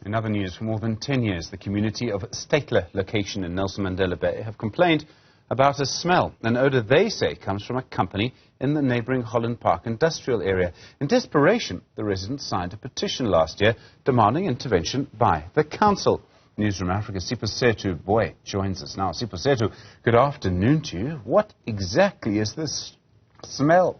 In other news, for more than 10 years, the community of Steytler location in Nelson Mandela Bay have complained about a smell, an odour they say comes from a company in the neighbouring Holland Park industrial area. In desperation, the residents signed a petition last year demanding intervention by the council. Newzroom Afrika's Siphosethu Booi joins us now. Siphosethu, good afternoon to you. What exactly is this smell?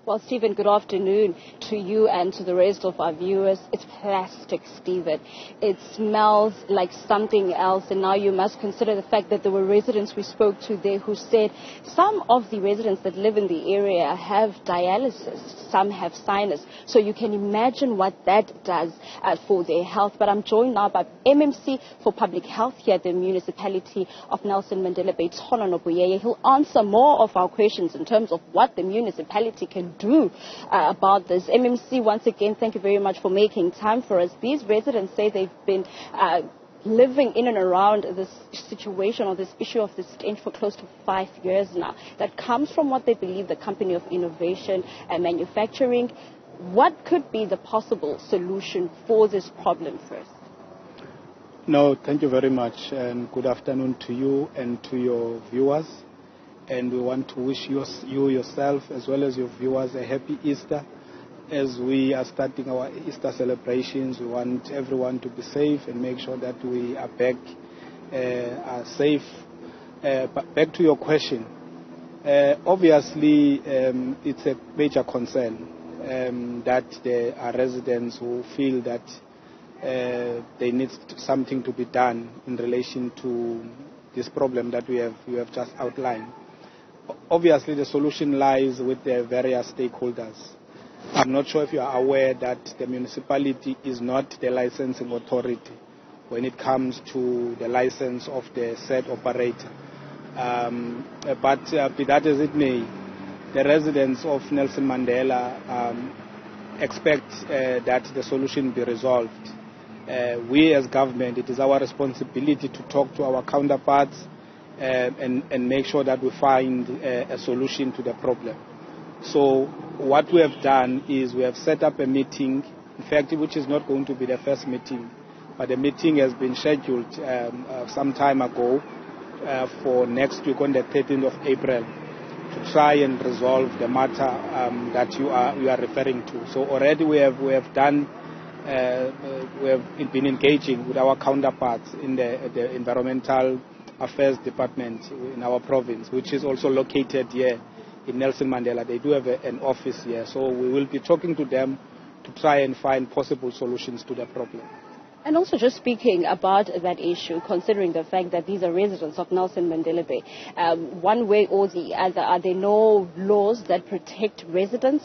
Well, Stephen, good afternoon to you and to the rest of our viewers. It's plastic, Stephen. It smells like something else, and now you must consider the fact that there were residents we spoke to there who said some of the residents that live in the area have dialysis, some have sinus, so you can imagine what that does for their health. But I'm joined now by MMC for Public Health here at the municipality of Nelson Mandela Bay, Booi. He'll answer more of our questions in terms of what the municipality can do about this. MMC, once again, thank you very much for making time for us. These residents say they've been living in and around this situation or this issue of the stench for close to 5 years now. That comes from what they believe the company of innovation and manufacturing. What could be the possible solution for this problem first? No, thank you very much, and good afternoon to you and to your viewers. And we want to wish you yourself as well as your viewers a happy Easter. As we are starting our Easter celebrations, we want everyone to be safe and make sure that we are back are safe. But back to your question. Obviously, it's a major concern that there are residents who feel that they need something to be done in relation to this problem that you have just outlined. Obviously, the solution lies with the various stakeholders. I'm not sure if you are aware that the municipality is not the licensing authority when it comes to the license of the said operator. But be that as it may, the residents of Nelson Mandela expect that the solution be resolved. We as government, it is our responsibility to talk to our counterparts and make sure that we find a solution to the problem. So what we have done is we have set up a meeting, in fact, which is not going to be the first meeting, but the meeting has been scheduled some time ago for next week on the 13th of April to try and resolve the matter that you are referring to. So already we have done. We have been engaging with our counterparts in the Environmental Affairs Department in our province, which is also located here in Nelson Mandela. They do have an office here, so we will be talking to them to try and find possible solutions to the problem. And also just speaking about that issue, considering the fact that these are residents of Nelson Mandela Bay, one way or the other, are there no laws that protect residents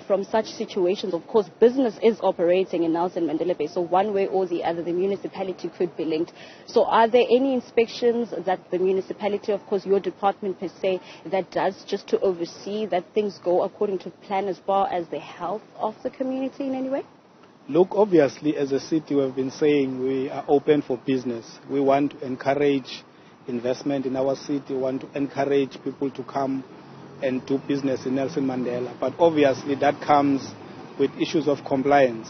from such situations? Of course, business is operating in Nelson Mandela Bay, so one way or the other, the municipality could be linked. So are there any inspections that the municipality, of course, your department per se, that does just to oversee that things go according to plan as far as the health of the community in any way? Look, obviously, as a city, we have been saying we are open for business. We want to encourage investment in our city. We want to encourage people to come and do business in Nelson Mandela. But obviously, that comes with issues of compliance.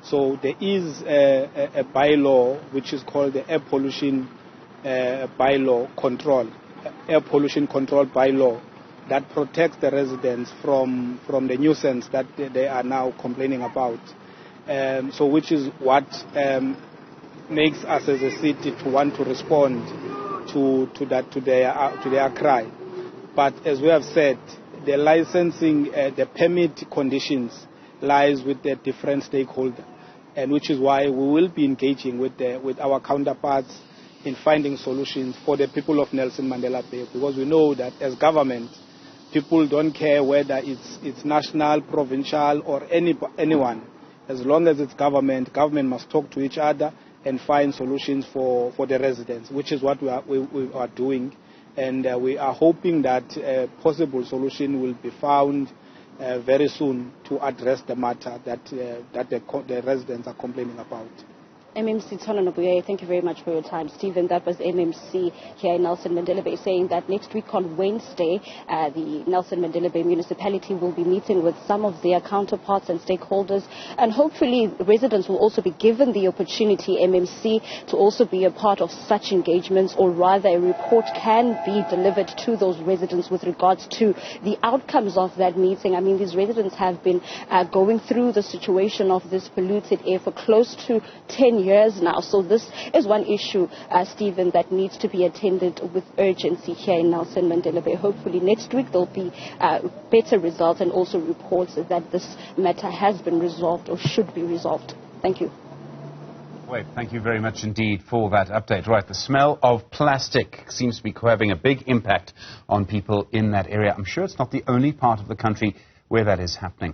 So there is a bylaw which is called the Air Pollution Control Bylaw, that protects the residents from the nuisance that they are now complaining about. So which is what makes us as a city to want to respond to their cry. But as we have said, the licensing, the permit conditions lies with the different stakeholders, and which is why we will be engaging with our counterparts in finding solutions for the people of Nelson Mandela Bay, because we know that as government, people don't care whether it's national, provincial, or anyone. As long as it's government must talk to each other and find solutions for the residents, which is what we are doing. And we are hoping that a possible solution will be found very soon to address the matter that the residents are complaining about. MMC Booi, thank you very much for your time. Stephen, that was MMC here in Nelson Mandela Bay saying that next week on Wednesday, the Nelson Mandela Bay municipality will be meeting with some of their counterparts and stakeholders, and hopefully residents will also be given the opportunity, MMC, to also be a part of such engagements, or rather a report can be delivered to those residents with regards to the outcomes of that meeting. I mean, these residents have been going through the situation of this polluted air for close to 10 years now. So this is one issue, Stephen, that needs to be attended with urgency here in Nelson Mandela Bay. Hopefully next week there'll be better results and also reports that this matter has been resolved or should be resolved. Thank you. Wait, thank you very much indeed for that update. Right, the smell of plastic seems to be having a big impact on people in that area. I'm sure it's not the only part of the country where that is happening.